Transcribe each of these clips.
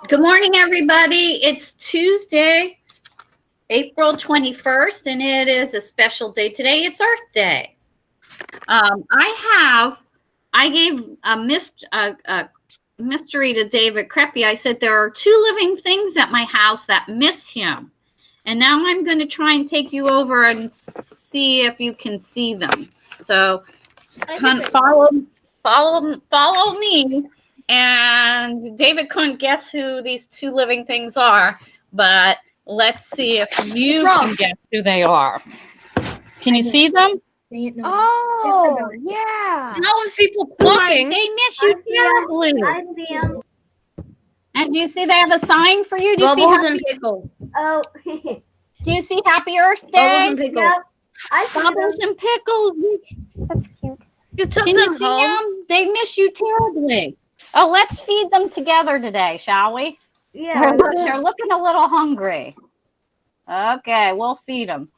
Good morning, everybody. It's Tuesday, April 21st, and it is a special day today. It's Earth Day. I gave a mystery to David Kreppe. I said there are two living things at my house that miss him. And now I'm going to try and take you over and see if you can see them. So follow me. And David couldn't guess who these two living things are, but let's see if you can guess who they are. Can you see them? Oh, yeah. Those people plucking. They miss you terribly. I see them. And do you see they have a sign for you? Do you Bubbles see and pickles. Oh, Do you see Happy Earth Day? Bubbles and pickles. yep. I see Bubbles them. and pickles. That's cute. You took Can them you see home. them? They miss you terribly. Oh, let's feed them together today, shall we? Yeah. They're looking a little hungry. Okay, we'll feed them.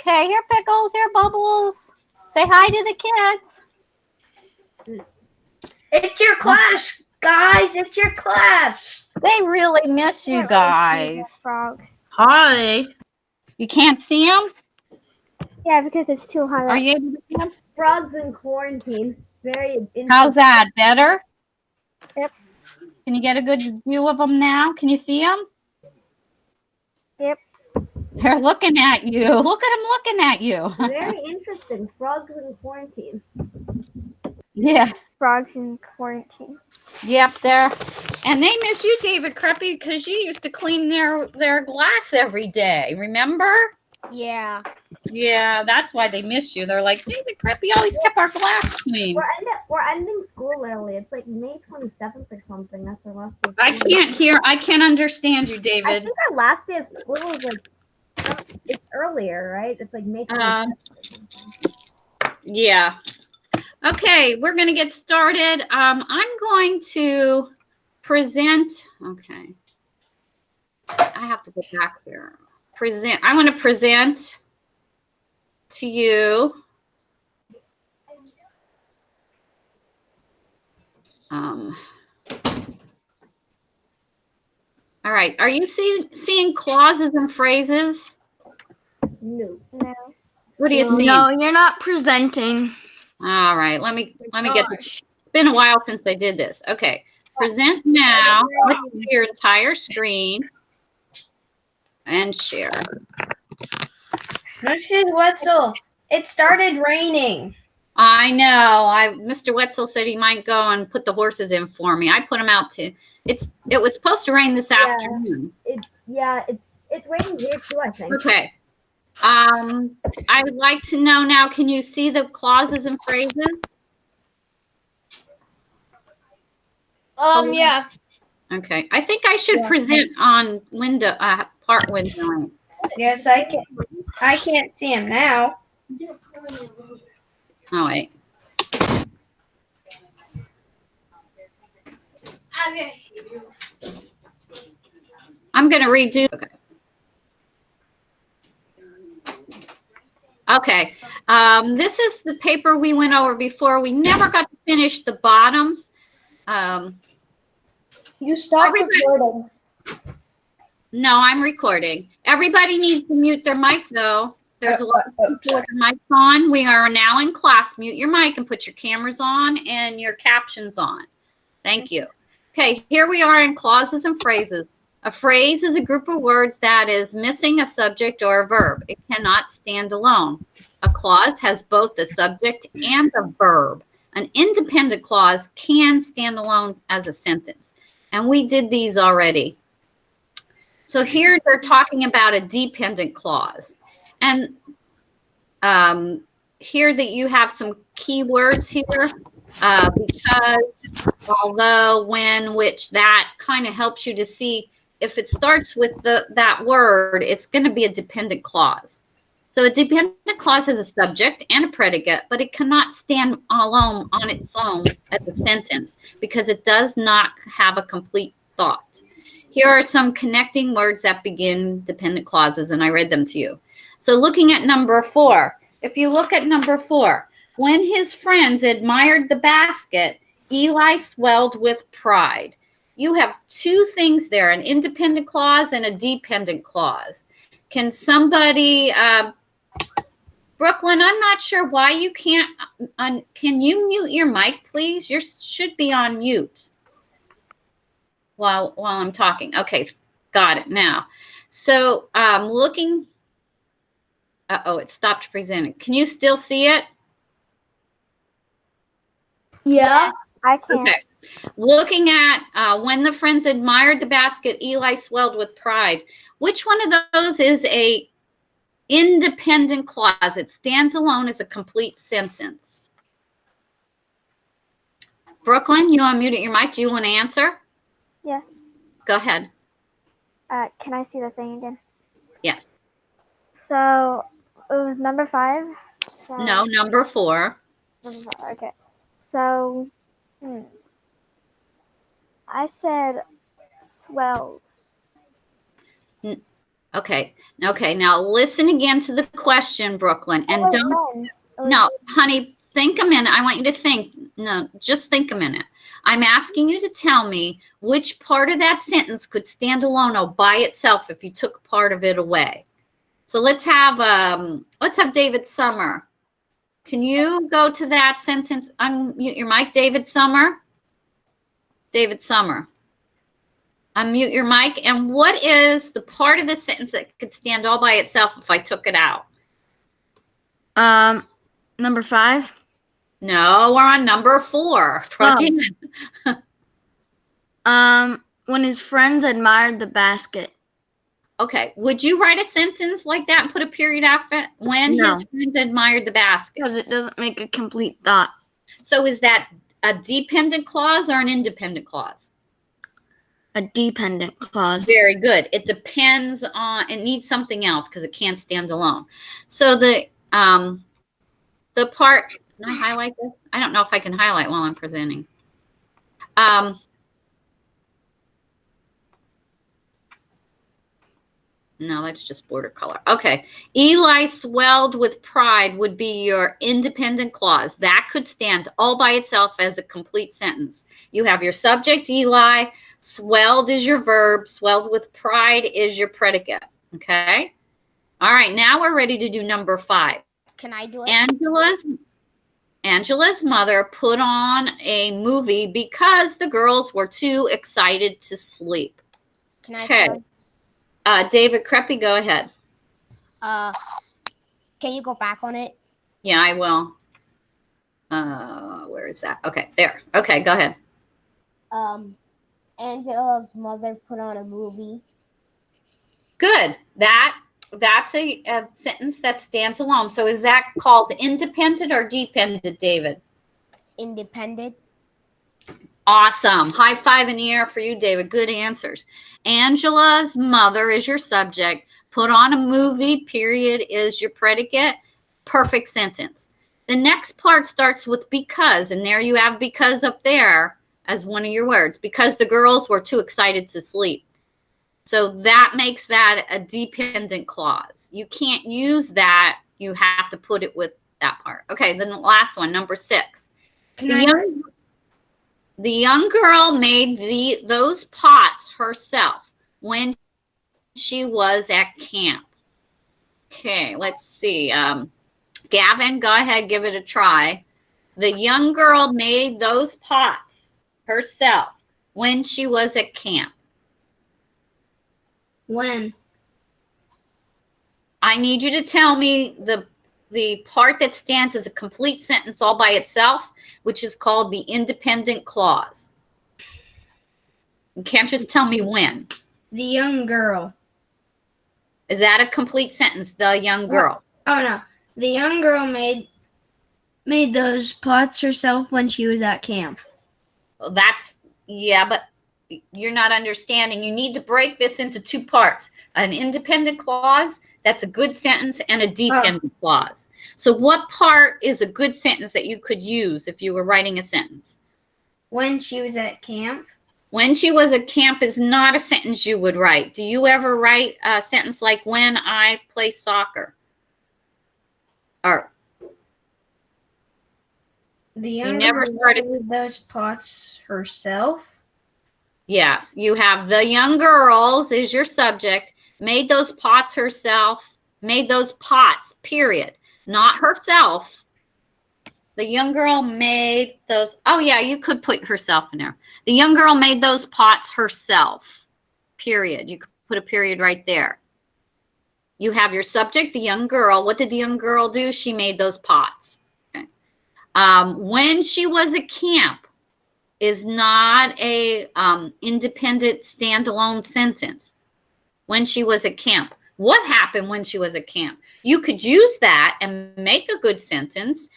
Okay, here, Pickles. Here, Bubbles. Say hi to the kids. It's your class, guys. It's your class. They really miss you guys. Frogs. Hi. You can't see them? Yeah, because it's too hot. Are you able to see them? Frogs in quarantine. Very interesting. How's that? Better? Yep. Can you get a good view of them now? Can you see them? Yep. They're looking at you. Look at them looking at you. Very interesting. Frogs in quarantine. Yeah. Frogs in quarantine. Yep, and they miss you, David Kreppe, because you used to clean their glass every day. Remember? Yeah. Yeah, that's why they miss you. They're like, David Kreppe always kept our glass clean. We're ending school early. It's like May 27th or something. That's our last day of I school. I can't understand you, I David. think our last day of school was like it's earlier, right? It's like May 27th. Yeah. Okay, we're going to get started. I'm going to present. Okay. I have to go back there. I want to present to you all right. Are you seeing clauses and phrases? No. What do you see? No, you're not presenting. All right. Let me get this. It's been a while since I did this. Okay. Present now. Let's see your entire screen and share. Mrs. Wetzel, it started raining. I know. Mr. Wetzel said he might go and put the horses in for me. I put them out to. It was supposed to rain this afternoon. It's raining here too, I think. Okay. I'd like to know now. Can you see the clauses and phrases? Yeah. Okay. I think I should present on part window. Yes, I can. I can't see him now. Oh wait. I'm going to redo. Okay. This is the paper we went over before. We never got to finish the bottoms. You stopped recording. No, I'm recording. Everybody needs to mute their mic, though. There's a lot of people with their mics on. We are now in class. Mute your mic and put your cameras on and your captions on. Thank you. Okay, here we are in clauses and phrases. A phrase is a group of words that is missing a subject or a verb. It cannot stand alone. A clause has both the subject and the verb. An independent clause can stand alone as a sentence. And we did these already. So here they're talking about a dependent clause. And here that you have some key words here because although, when, which, that kind of helps you to see if it starts with that word, it's going to be a dependent clause. So a dependent clause has a subject and a predicate, but it cannot stand alone on its own as a sentence because it does not have a complete thought. Here are some connecting words that begin dependent clauses, and I read them to you. So looking at number 4, if you look at number 4, when his friends admired the basket, Eli swelled with pride. you have two things there, an independent clause and a dependent clause. Can somebody, Brooklyn, I'm not sure why you can't, can you mute your mic, please? You should be on mute while I'm talking. Okay, got it now. So looking, uh-oh, it stopped presenting. Can you still see it? Yeah. I can't. Okay. Looking at when the friends admired the basket, Eli swelled with pride. Which one of those is a independent clause? It stands alone as a complete sentence. Brooklyn, you unmuted your mic. Do you want to answer? Yes. Go ahead. Can I see the thing again? Yes. So it was number 5. So, No, number 4. number 5. Okay. So, I said swelled. Okay. Okay. Now listen again to the question, Brooklyn, and Wait, don't. when? It was- No, honey, think a minute. I want you to think. No, just think a minute. I'm asking you to tell me which part of that sentence could stand alone or by itself if you took part of it away. So let's have David Summer. Can you go to that sentence? Unmute your mic, David Summer. David Summer. Unmute your mic. And what is the part of the sentence that could stand all by itself if I took it out? Number 5. No, we're on number 4. When his friends admired the basket. Okay. Would you write a sentence like that and put a period after it? When No. his friends admired the basket. Because it doesn't make a complete thought. So is that a dependent clause or an independent clause? A dependent clause. Very good. It depends on, it needs something else because it can't stand alone. So the part, can I highlight this? I don't know if I can highlight while I'm presenting. No, that's just border color. Okay. Eli swelled with pride would be your independent clause. That could stand all by itself as a complete sentence. You have your subject, Eli. Swelled is your verb. Swelled with pride is your predicate. Okay. All right. Now we're ready to do number 5. Can I do it? Angela's mother put on a movie because the girls were too excited to sleep. Can I Okay. David Creppy, go ahead. Can you go back on it? Yeah, I will. Where is that? Okay, there. Okay, go ahead. Angela's mother put on a movie. Good. That's a sentence that stands alone. So is that called independent or dependent, David? Independent. Awesome. High five in the air for you, David. Good answers. Angela's mother is your subject. Put on a movie, period, is your predicate. Perfect sentence. The next part starts with because, and there you have because up there as one of your words, because the girls were too excited to sleep. So that makes that a dependent clause. You can't use that. You have to put it with that part. Okay, then the last one, number 6. The young girl made those pots herself when she was at camp. Okay, let's see. Gavin, go ahead, give it a try. The young girl made those pots herself when she was at camp. When? I need you to tell me the part that stands as a complete sentence all by itself, which is called the independent clause. You can't just tell me when. The young girl. Is that a complete sentence, the young girl? Oh, no. The young girl made those pots herself when she was at camp. Well, yeah, but you're not understanding. You need to break this into 2 parts. An independent clause, that's a good sentence, and a dependent clause. So what part is a good sentence that you could use if you were writing a sentence? When she was at camp. When she was at camp is not a sentence you would write. Do you ever write a sentence like when I play soccer? Or The You young never girl started- made those pots herself. Yes, you have the young girls is your subject, made those pots herself, made those pots, period. Not herself. The young girl made those. Oh, yeah, you could put herself in there. The young girl made those pots herself, period. You could put a period right there. You have your subject, the young girl. What did the young girl do? She made those pots. Okay. When she was at camp is not a independent standalone sentence. When she was at camp. What happened when she was at camp? You could use that and make a good sentence.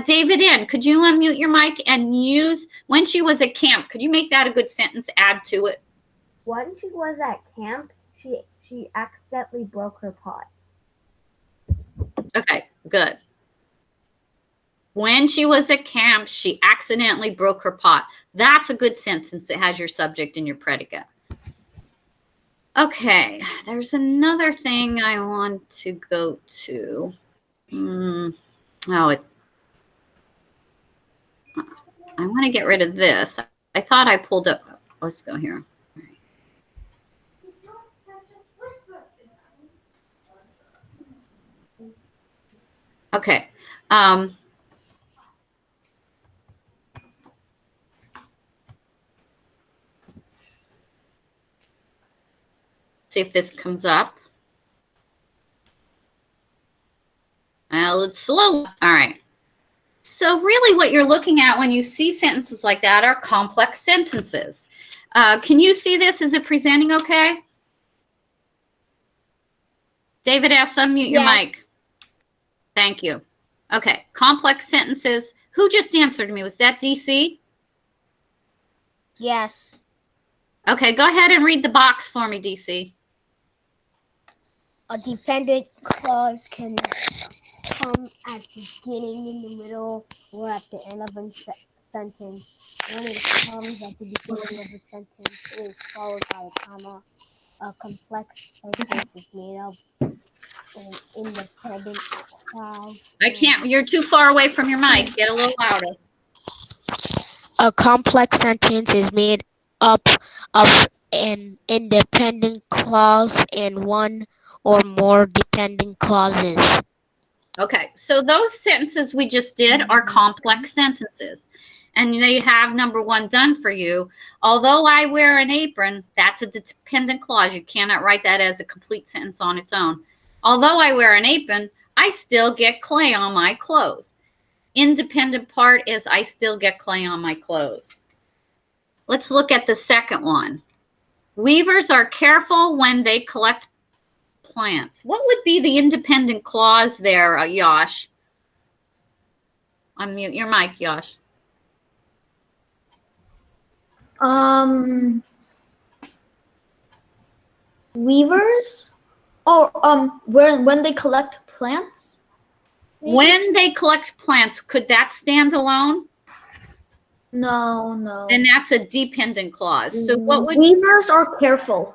David N., could you unmute your mic and use when she was at camp? Could you make that a good sentence? Add to it. When she was at camp, she accidentally broke her pot. Okay, good. When she was at camp, she accidentally broke her pot. That's a good sentence that has your subject and your predicate. Okay, there's another thing I want to go to. I want to get rid of this. I thought I pulled up. Let's go here. Okay. See if this comes up. Well, it's slow. All right. So really what you're looking at when you see sentences like that are complex sentences. Can you see this? Is it presenting okay? David S., unmute your mic. Thank you. Okay, complex sentences. Who just answered me? Was that DC? Yes. Okay, go ahead and read the box for me, DC. A dependent clause can come at the beginning, in the middle, or at the end of a sentence. When it comes at the beginning of a sentence, it is followed by a comma. A complex sentence is made of an independent clause. I can't. You're too far away from your mic. Get a little louder. A complex sentence is made up of an independent clause and one or more dependent clauses. Okay, so those sentences we just did are complex sentences. And they have number one done for you. Although I wear an apron, that's a dependent clause. You cannot write that as a complete sentence on its own. Although I wear an apron, I still get clay on my clothes. Independent part is I still get clay on my clothes. Let's look at the second one. Weavers are careful when they collect plants. What would be the independent clause there, Yosh? Unmute your mic, Yosh. Weavers? Oh, when they collect plants? When they collect plants, could that stand alone? No. And that's a dependent clause. So what would Weavers are careful.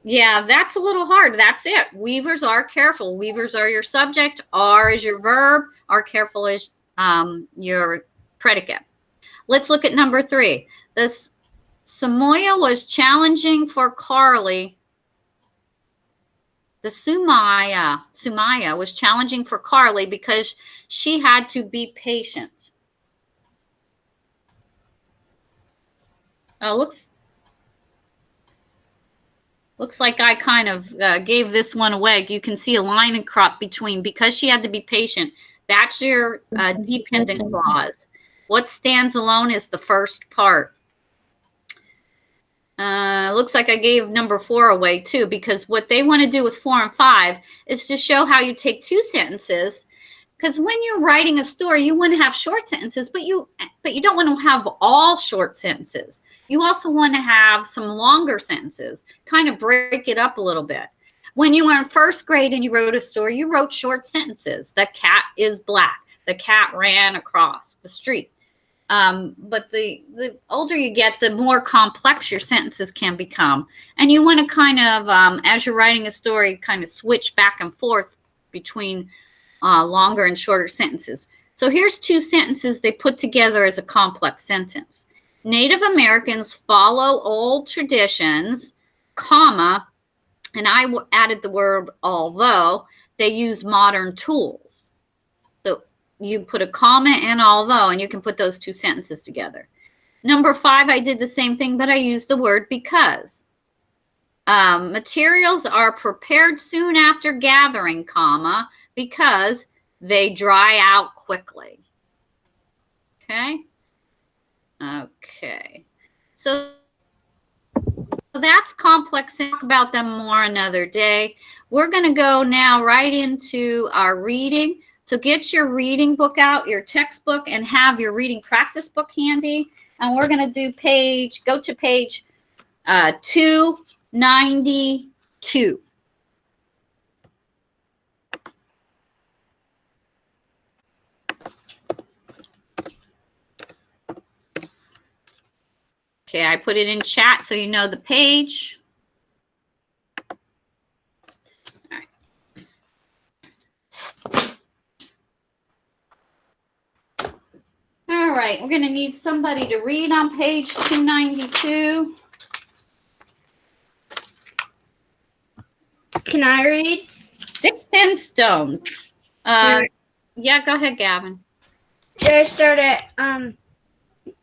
Yeah, that's a little hard. That's it. Weavers are careful. Weavers are your subject. Are is your verb. Are careful is your predicate. Let's look at number 3. This Samoya was challenging for Carly. The Sumaya was challenging for Carly because she had to be patient. Looks like I kind of gave this one away. You can see a line and crop between because she had to be patient. That's your dependent clause. What stands alone is the first part. Looks like I gave number 4 away too, because what they want to do with 4 and 5 is to show how you take 2 sentences. Because when you're writing a story, you want to have short sentences, but you don't want to have all short sentences. You also want to have some longer sentences, kind of break it up a little bit. When you were in 1st grade and you wrote a story, you wrote short sentences. The cat is black. The cat ran across the street. But the older you get, the more complex your sentences can become. And you want to kind of, as you're writing a story, kind of switch back and forth between longer and shorter sentences. So here's 2 sentences they put together as a complex sentence. Native Americans follow old traditions, comma, and I added the word although, they use modern tools. So you put a comma and although, and you can put those two sentences together. Number 5, I did the same thing, but I used the word because. Materials are prepared soon after gathering, comma, because they dry out quickly. Okay. Okay. So that's complex. Talk about them more another day. We're going to go now right into our reading. So get your reading book out, your textbook, and have your reading practice book handy. And we're going to do go to page 292. Okay, I put it in chat so you know the page. All right, we're going to need somebody to read on page 292. Can I read? Sticks and stones. Yeah, go ahead, Gavin. Should I start at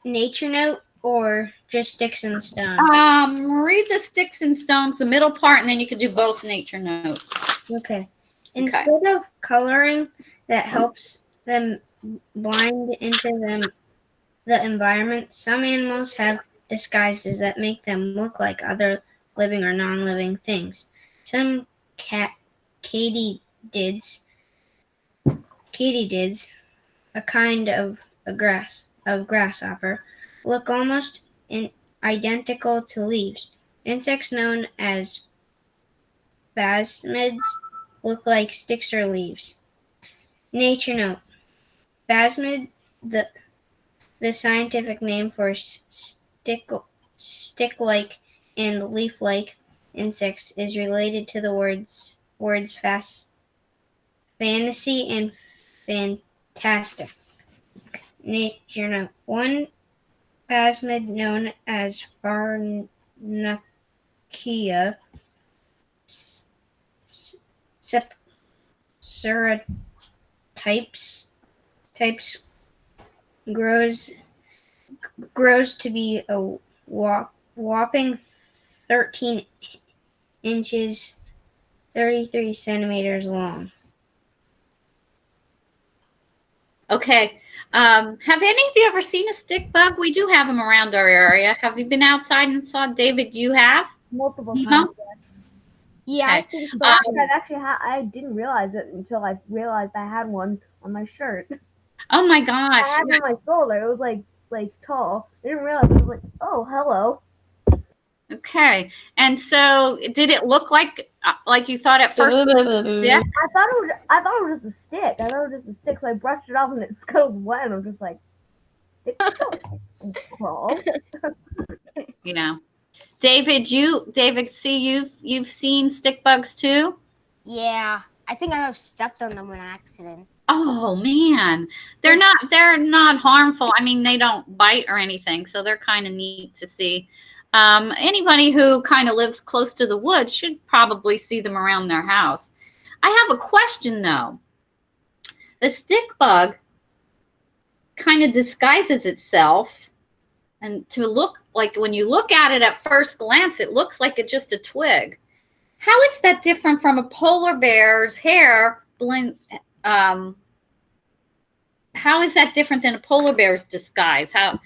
nature note or just sticks and stones? Read the sticks and stones, the middle part, and then you could do both nature notes. Okay. Instead of coloring that helps them blind into the environment, some animals have disguises that make them look like other living or non-living things. Some katydids, a kind of grasshopper, look almost identical to leaves. Insects known as phasmids look like sticks or leaves. Nature note: phasmid, the scientific name for stick-like and leaf-like insects, is related to the words fantasy and fantastic. Nature note: one phasmid known as Farnakia types grows to be a whopping 13 inches, 33 centimeters long. Okay. Have any of you ever seen a stick bug? We do have them around our area. Have you been outside and saw? David, you have? Multiple No? times. Yeah, I Okay. think so. I didn't realize it until I realized I had one on my shirt. Oh my I gosh. had it on my shoulder. It was like tall. I didn't realize. I was like, oh, hello. Okay. And so did it look like you thought at first? Yeah. I thought it was just a stick. I thought it was just a stick. So I brushed it off and it scuttled away. And I'm just like, it's and crawl. You know. David, see you've seen stick bugs too? Yeah, I think I have stepped on them in accident. Oh man. They're not harmful. I mean, they don't bite or anything, so they're kind of neat to see. Anybody who kind of lives close to the woods should probably see them around their house. I have a question though. The stick bug kind of disguises itself, and to look like, when you look at it at first glance, it looks like it's just a twig. How is that different from a polar bear's hair blend? How is that different than a polar bear's disguise? How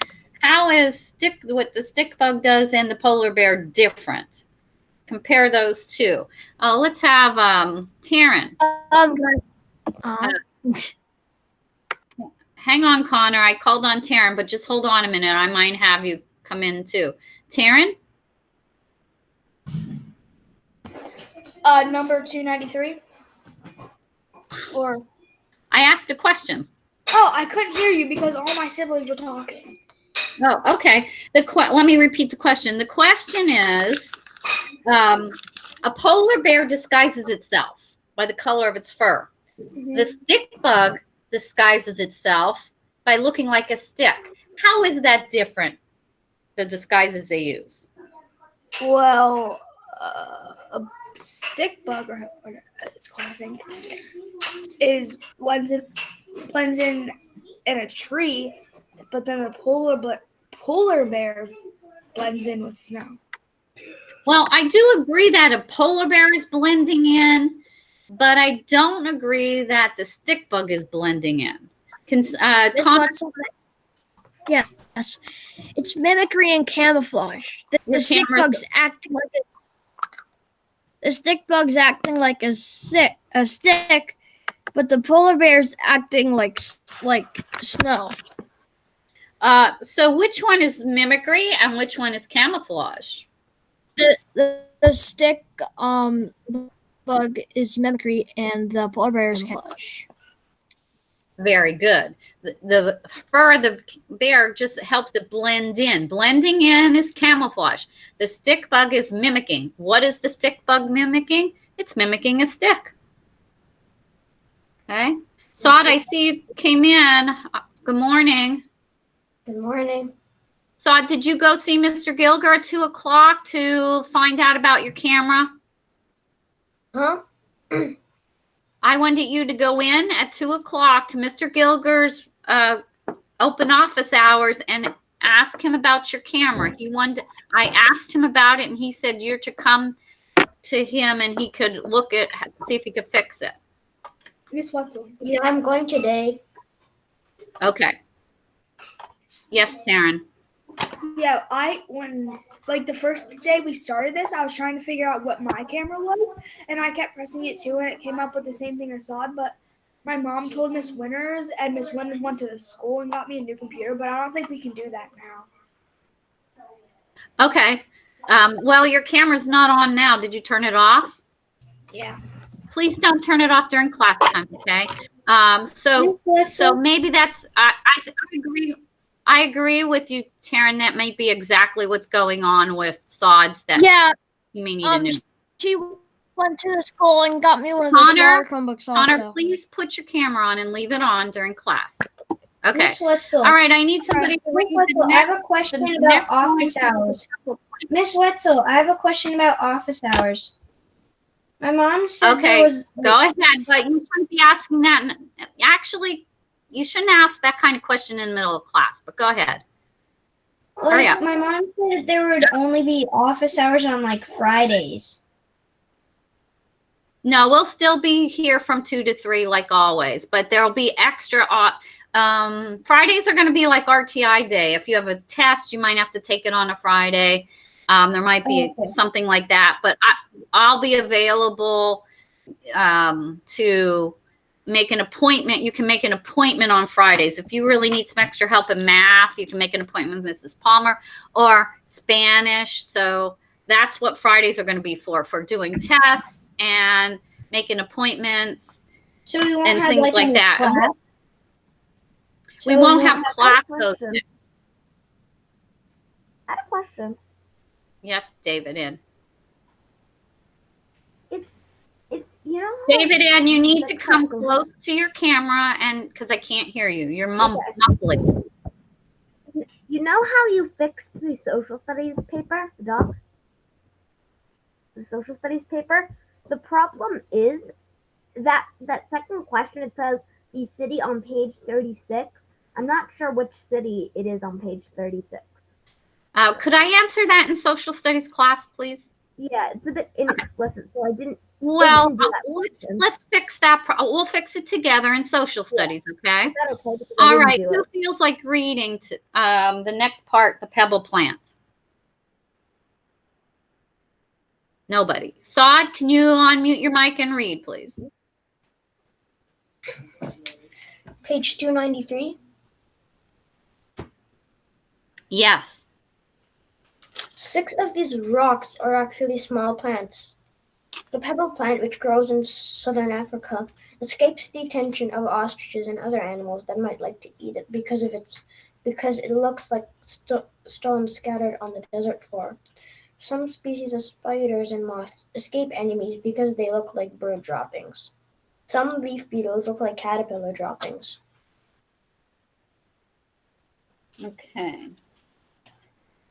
is what the stick bug does and the polar bear different? Compare those two. Let's have Taryn. Hang on, Connor. I called on Taryn, but just hold on a minute. I might have you come in too. Taryn? Number 293. Or I asked a question. oh, I couldn't hear you because all my siblings were talking. Oh, okay. Let me repeat the question. The question is, a polar bear disguises itself by the color of its fur. Mm-hmm. The stick bug disguises itself by looking like a stick. How is that different? the disguises they use? Well, a stick bug, or what it's called, I think, is blends in a tree, but then the polar bear blends in with snow. Well, I do agree that a polar bear is blending in, but I don't agree that the stick bug is blending in. Yes, it's mimicry and camouflage. The stick bug's acting like a stick, but the polar bear's acting like snow. So which one is mimicry and which one is camouflage? The stick bug is mimicry and the polar bear is camouflage. Very good. The fur of the bear just helps it blend in. Blending in is camouflage. The stick bug is mimicking. What is the stick bug mimicking? It's mimicking a stick. Okay. Sod, I see you came in. Good morning. Good morning. Sod, did you go see Mr. Gilger at 2 o'clock to find out about your camera? Huh? I wanted you to go in at 2 o'clock to Mr. Gilger's open office hours and ask him about your camera. I asked him about it and he said you're to come to him and he could see if he could fix it. Miss Wetzel. Yeah, I'm going today. Okay. Yes, Taryn. Yeah, when the first day we started this, I was trying to figure out what my camera was, and I kept pressing it too, and it came up with the same thing I saw. But my mom told Miss Winters, and Miss Winters went to the school and got me a new computer. But I don't think we can do that now. Okay. Well, your camera's not on now. Did you turn it off? Yeah. Please don't turn it off during class time. Okay. So maybe that's. I agree. I agree with you, Taryn. That might be exactly what's going on with Sods. That you may need a new. She went to the school and got me one of those smaller Chromebooks. Connor, please put your camera on and leave it on during class. Okay. Miss Wetzel. All right. I need somebody to read the I have a question about office hours. Miss Wetzel, I have a question about office hours. My mom said Okay, go ahead, but you shouldn't be asking that. Actually, you shouldn't ask that kind of question in the middle of class, but go ahead. Hurry up. My mom said there would only be office hours on Fridays. No, we'll still be here from 2 to 3 like always, but there'll be extra. Fridays are going to be like RTI day. If you have a test, you might have to take it on a Friday. There might be something like that, but I'll be available to make an appointment. You can make an appointment on Fridays. If you really need some extra help in math, you can make an appointment with Mrs. Palmer, or Spanish. So that's what Fridays are going to be for doing tests and making appointments and things like that. Class? We won't have class those days. I had a question. Yes, David, in. David, Ann, you need to come close to your camera, and because I can't hear you. You're mumbling. You know how you fixed the social studies paper, the doc? The social studies paper? The problem is that second question, it says the city on page 36. I'm not sure which city it is on page 36. Could I answer that in social studies class, please? Yeah, it's a bit inexplicit, so I didn't. Well, let's fix that. We'll fix it together in social studies, okay? All right. Who feels like reading the next part, the pebble plant? Nobody. Sod, can you unmute your mic and read, please? Page 293. Yes. 6 of these rocks are actually small plants. The pebble plant, which grows in southern Africa, escapes the attention of ostriches and other animals that might like to eat it because it looks like stones scattered on the desert floor. Some species of spiders and moths escape enemies because they look like bird droppings. Some leaf beetles look like caterpillar droppings. Okay.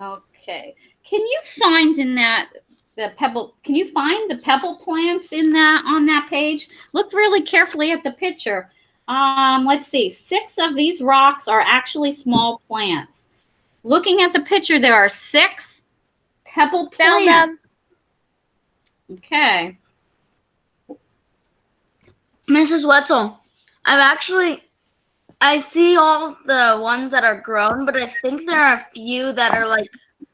Okay. Can you find in that the pebble? Can you find the pebble plants in that on that page? Look really carefully at the picture. Let's see. 6 of these rocks are actually small plants. Looking at the picture, there are 6 pebble plants. Found them. Okay. Mrs. Wetzel, I see all the ones that are grown, but I think there are a few that are like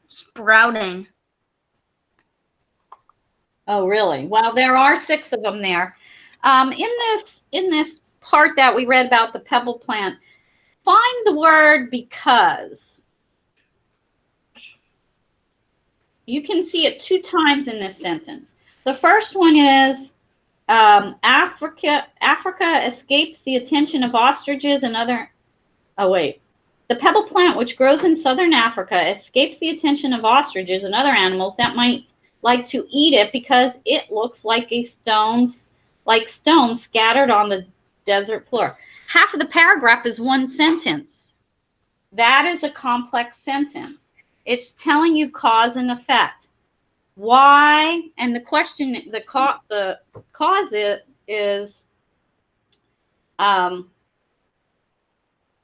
sprouting. Oh, really? Well, there are 6 of them there. In this part that we read about the pebble plant, find the word because. You can see it 2 times in this sentence. The first one is Africa escapes the attention of ostriches and other. Oh wait. The pebble plant, which grows in southern Africa, escapes the attention of ostriches and other animals that might like to eat it because it looks like stones scattered on the desert floor. Half of the paragraph is one sentence. That is a complex sentence. It's telling you cause and effect. Why? And the question, the cause is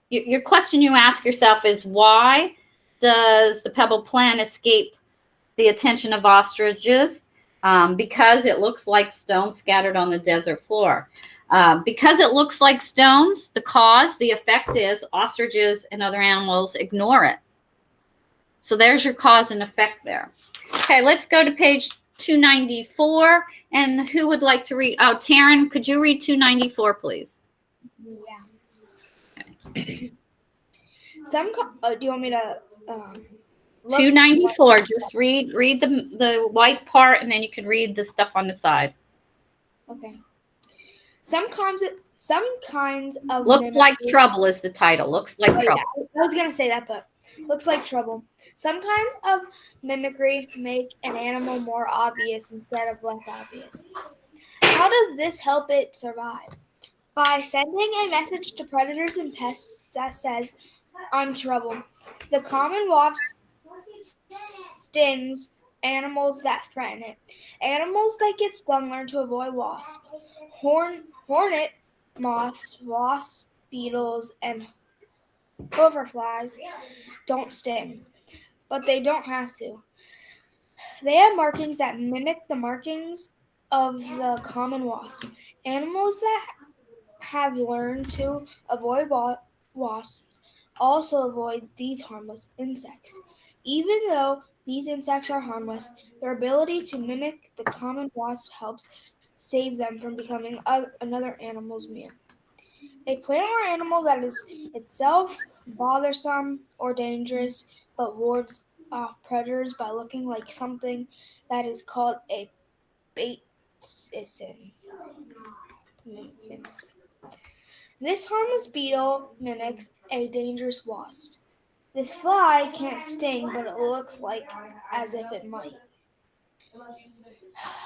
your question you ask yourself is, why does the pebble plant escape the attention of ostriches? Because it looks like stones scattered on the desert floor. Because it looks like stones, the cause, the effect is ostriches and other animals ignore it. So there's your cause and effect there. Okay, let's go to page 294. And who would like to read? Oh, Taryn, could you read 294, please? Do you want me to? 294. Just read the white part, and then you can read the stuff on the side. Okay. Some kinds of Looks like trouble is the title. Looks like trouble. Yeah, I was gonna say that, but looks like trouble. Some kinds of mimicry make an animal more obvious instead of less obvious. How does this help it survive? By sending a message to predators and pests that says, "I'm trouble." The common wasp stings animals that threaten it. Animals that get stung learn to avoid wasps. Hornet moths, wasps, beetles, and hoverflies don't sting, but they don't have to. They have markings that mimic the markings of the common wasp. Animals that have learned to avoid wasps also avoid these harmless insects. Even though these insects are harmless, their ability to mimic the common wasp helps save them from becoming another animal's meal. A plant or animal that is itself bothersome or dangerous but wards off predators by looking like something that is called a baitsin. This harmless beetle mimics a dangerous wasp. This fly can't sting, but it looks like as if it might.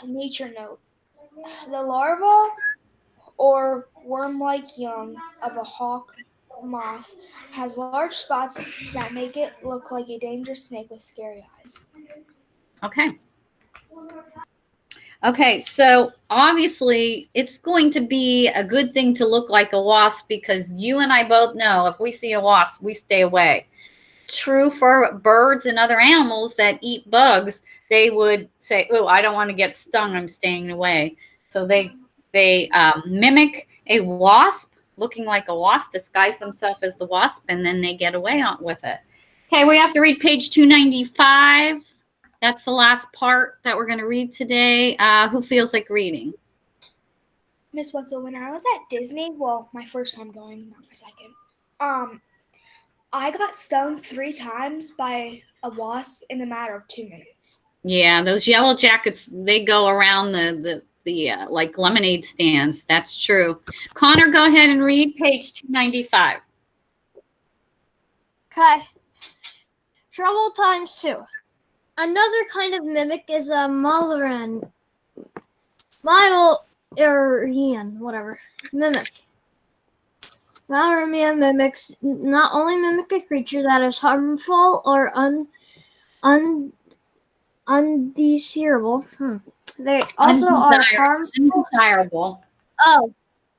Nature note: the larva or worm-like young of a hawk moth has large spots that make it look like a dangerous snake with scary eyes. Okay. Okay, so obviously it's going to be a good thing to look like a wasp because you and I both know if we see a wasp, we stay away. True for birds and other animals that eat bugs, they would say, "Oh, I don't want to get stung. I'm staying away." So they mimic a wasp, looking like a wasp, disguise themselves as the wasp, and then they get away with it. Okay, we have to read page 295. That's the last part that we're going to read today. Who feels like reading? Miss Wetzel, when I was at Disney, well, my first time going, not my second, I got stung 3 times by a wasp in a matter of 2 minutes. Yeah, those yellow jackets, they go around the like lemonade stands. That's true. Connor, go ahead and read page 295. Okay. Trouble times 2. Another kind of mimic is a Malarian. Whatever. Mimic. Malarian mimics not only mimic a creature that is harmful or undesirable. They also are harmful. Undesirable. Oh,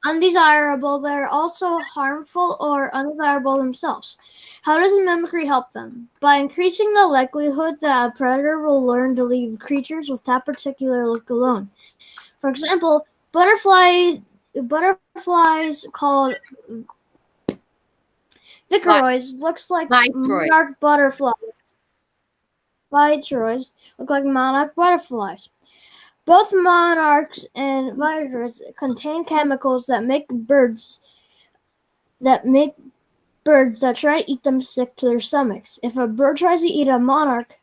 undesirable. They're also harmful or undesirable themselves. How does mimicry help them? By increasing the likelihood that a predator will learn to leave creatures with that particular look alone. For example, butterflies called viceroys looks like Viceroy. monarch butterflies. Viceroys look like monarch butterflies. Both monarchs and viceroys contain chemicals that make birds that try to eat them sick to their stomachs. If a bird tries to eat a monarch,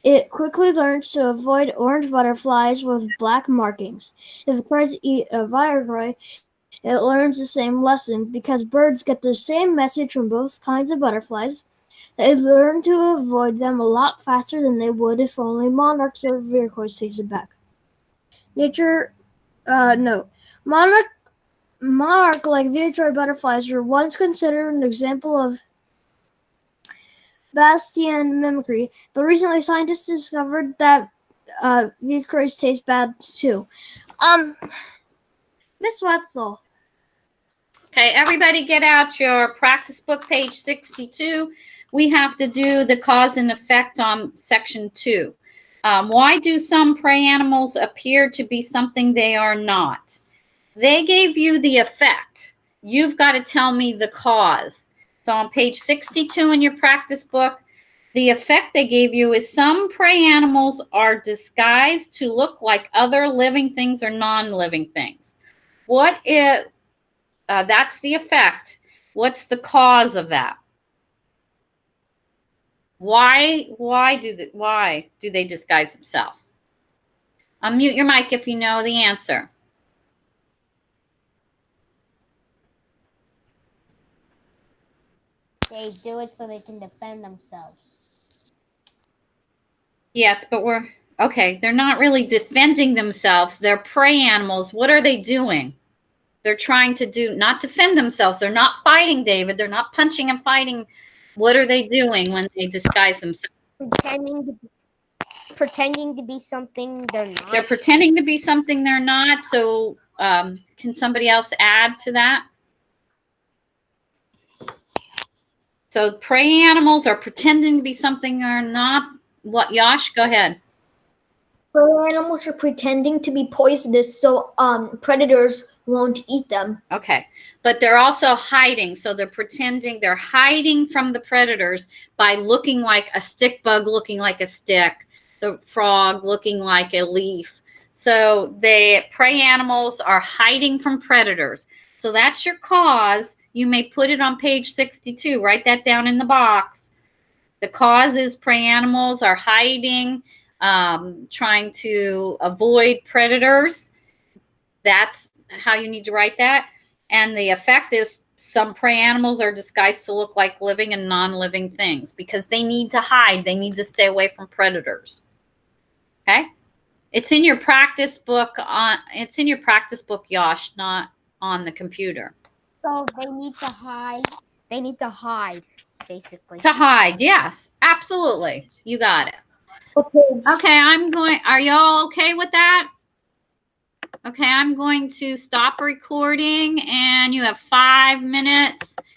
it quickly learns to avoid orange butterflies with black markings. If it tries to eat a viceroy, it learns the same lesson. Because birds get the same message from both kinds of butterflies, they learn to avoid them a lot faster than they would if only monarchs or viceroys tasted back. Nature note. Monarch like viceroy butterflies were once considered an example of Bastian mimicry, but recently scientists discovered that viceroys taste bad too. Miss Wetzel. Okay, everybody get out your practice book, page 62. We have to do the cause and effect on section 2. Why do some prey animals appear to be something they are not? They gave you the effect. You've got to tell me the cause. So on page 62 in your practice book, the effect they gave you is some prey animals are disguised to look like other living things or non-living things. What is, that's the effect. What's the cause of that? Why do they disguise themselves? Unmute your mic if you know the answer. They do it so they can defend themselves. Yes, but they're not really defending themselves. They're prey animals. What are they doing? They're trying to not defend themselves. They're not fighting, David. They're not punching and fighting. What are they doing when they disguise themselves? Pretending to be something they're not. They're pretending to be something they're not. So can somebody else add to that? So prey animals are pretending to be something they're not. What, Yash? Go ahead. Prey animals are pretending to be poisonous so predators won't eat them. Okay, but they're also hiding. So they're hiding from the predators by looking like a stick bug, looking like a stick, the frog looking like a leaf. So the prey animals are hiding from predators. So that's your cause. You may put it on page 62. Write that down in the box. The cause is prey animals are hiding, trying to avoid predators. That's how you need to write that. And the effect is some prey animals are disguised to look like living and non-living things because they need to hide. They need to stay away from predators. Okay? It's in your practice book Yash, not on the computer. So they need to hide. They need to hide, basically. To hide, yes. Absolutely. You got it. Okay, are y'all okay with that? Okay, I'm going to stop recording and you have 5 minutes